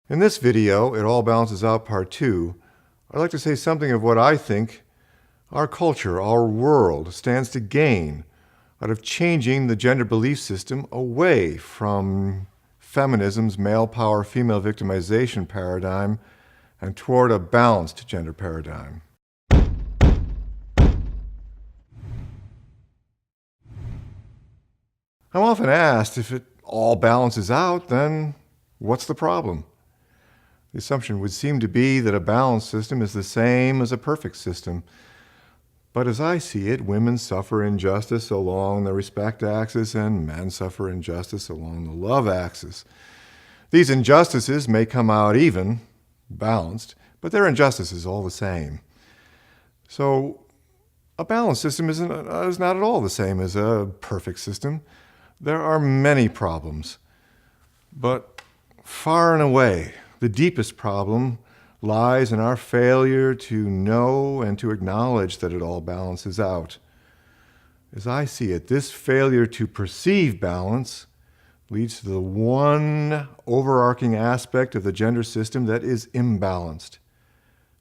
In this video, It All Balances Out Part 2, I'd like to say something of what I think our culture, our world, stands to gain out of changing the gender belief system away from feminism's male power, female victimization paradigm and toward a balanced gender paradigm. I'm often asked, if it all balances out, then what's the problem? The assumption would seem to be that a balanced system is the same as a perfect system. But as I see it, women suffer injustice along the respect axis and men suffer injustice along the love axis. These injustices may come out even, balanced, but they're injustices all the same. So a balanced system is not at all the same as a perfect system. There are many problems, but far and away, the deepest problem lies in our failure to know and to acknowledge that it all balances out. As I see it, this failure to perceive balance leads to the one overarching aspect of the gender system that is imbalanced,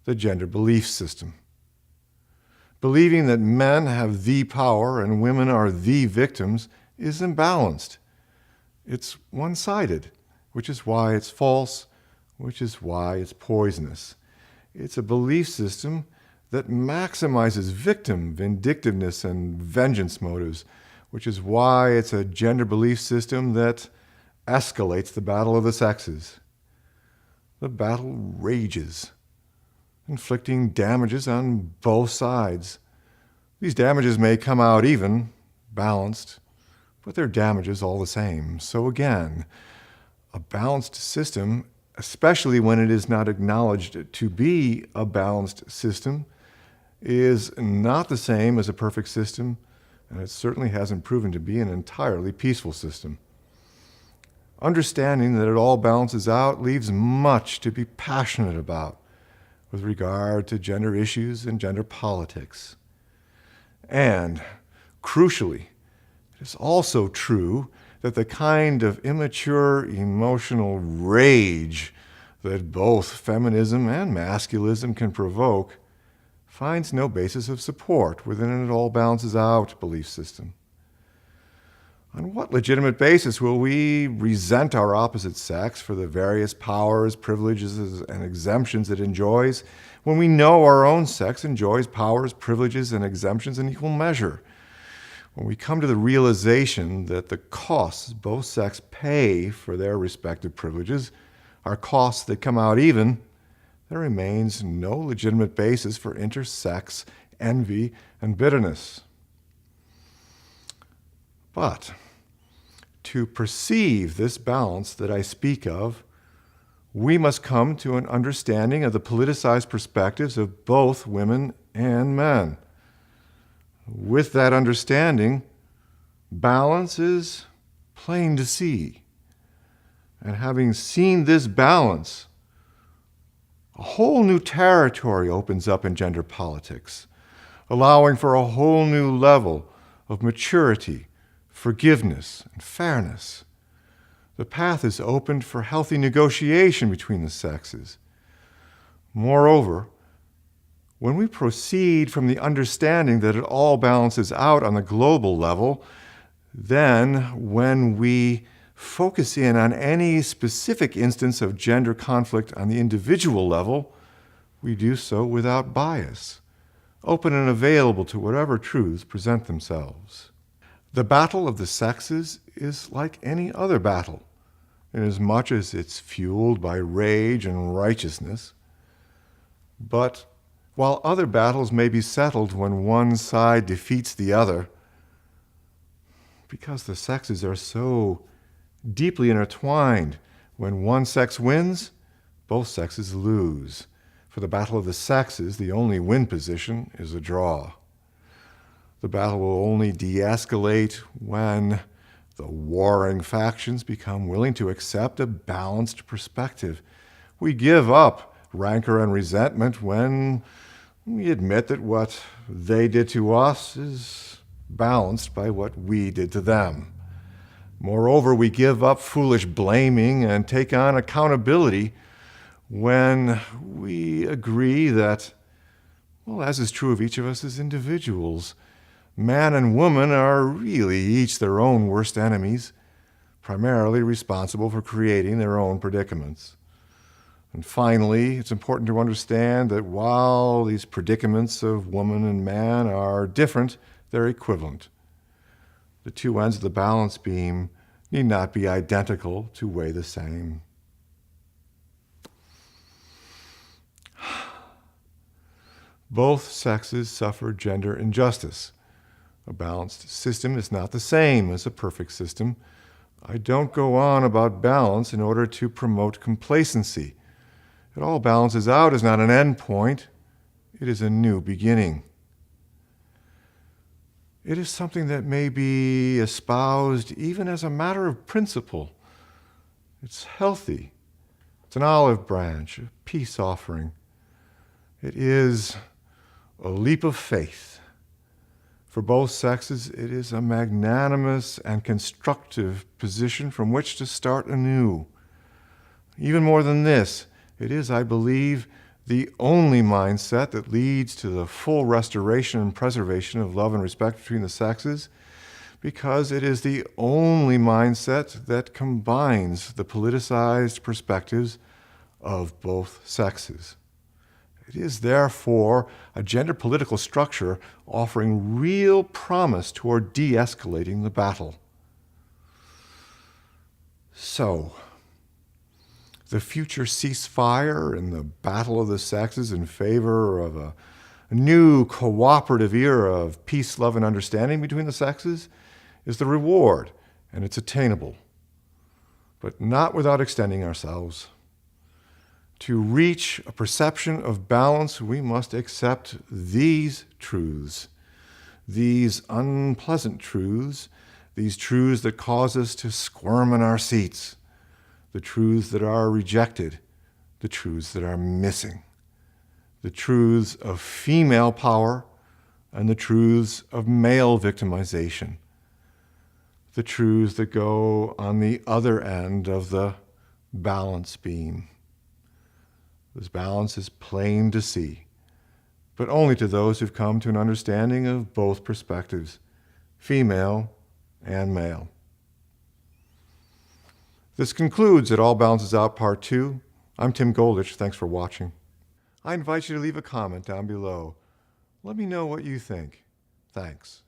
the gender belief system. Believing that men have the power and women are the victims is imbalanced. It's one-sided, which is why it's false, which is why it's poisonous. It's a belief system that maximizes victim vindictiveness and vengeance motives, which is why it's a gender belief system that escalates the battle of the sexes. The battle rages, inflicting damages on both sides. These damages may come out even, balanced, but they're damages all the same. So again, a balanced system, especially when it is not acknowledged to be a balanced system, is not the same as a perfect system, and it certainly hasn't proven to be an entirely peaceful system. Understanding that it all balances out leaves much to be passionate about with regard to gender issues and gender politics. And, crucially, it is also true that the kind of immature emotional rage that both feminism and masculism can provoke finds no basis of support within an it all balances out belief system. On what legitimate basis will we resent our opposite sex for the various powers, privileges, and exemptions it enjoys when we know our own sex enjoys powers, privileges, and exemptions in equal measure? When we come to the realization that the costs both sexes pay for their respective privileges are costs that come out even, there remains no legitimate basis for intersex envy and bitterness. But to perceive this balance that I speak of, we must come to an understanding of the politicized perspectives of both women and men. With that understanding, balance is plain to see. And having seen this balance, a whole new territory opens up in gender politics, allowing for a whole new level of maturity, forgiveness, and fairness. The path is opened for healthy negotiation between the sexes. Moreover, when we proceed from the understanding that it all balances out on the global level, then when we focus in on any specific instance of gender conflict on the individual level, we do so without bias, open and available to whatever truths present themselves. The battle of the sexes is like any other battle, inasmuch as it's fueled by rage and righteousness. But while other battles may be settled when one side defeats the other, because the sexes are so deeply intertwined, when one sex wins, both sexes lose. For the battle of the sexes, the only win position is a draw. The battle will only de-escalate when the warring factions become willing to accept a balanced perspective. We give up rancor and resentment when we admit that what they did to us is balanced by what we did to them. Moreover, we give up foolish blaming and take on accountability when we agree that, well, as is true of each of us as individuals, man and woman are really each their own worst enemies, primarily responsible for creating their own predicaments. And finally, it's important to understand that while these predicaments of woman and man are different, they're equivalent. The two ends of the balance beam need not be identical to weigh the same. Both sexes suffer gender injustice. A balanced system is not the same as a perfect system. I don't go on about balance in order to promote complacency. It all balances out is not an end point. It is a new beginning. It is something that may be espoused even as a matter of principle. It's healthy. It's an olive branch, a peace offering. It is a leap of faith. For both sexes, it is a magnanimous and constructive position from which to start anew. Even more than this, it is, I believe, the only mindset that leads to the full restoration and preservation of love and respect between the sexes, because it is the only mindset that combines the politicized perspectives of both sexes. It is therefore a gender political structure offering real promise toward de-escalating the battle. So, the future ceasefire and the battle of the sexes in favor of a new cooperative era of peace, love, and understanding between the sexes is the reward, and it's attainable, but not without extending ourselves. To reach a perception of balance, we must accept these truths, these unpleasant truths, these truths that cause us to squirm in our seats, the truths that are rejected, the truths that are missing, the truths of female power and the truths of male victimization, the truths that go on the other end of the balance beam. This balance is plain to see, but only to those who've come to an understanding of both perspectives, female and male. This concludes It All Balances Out Part 2. I'm Tim Goldich. Thanks for watching. I invite you to leave a comment down below. Let me know what you think. Thanks.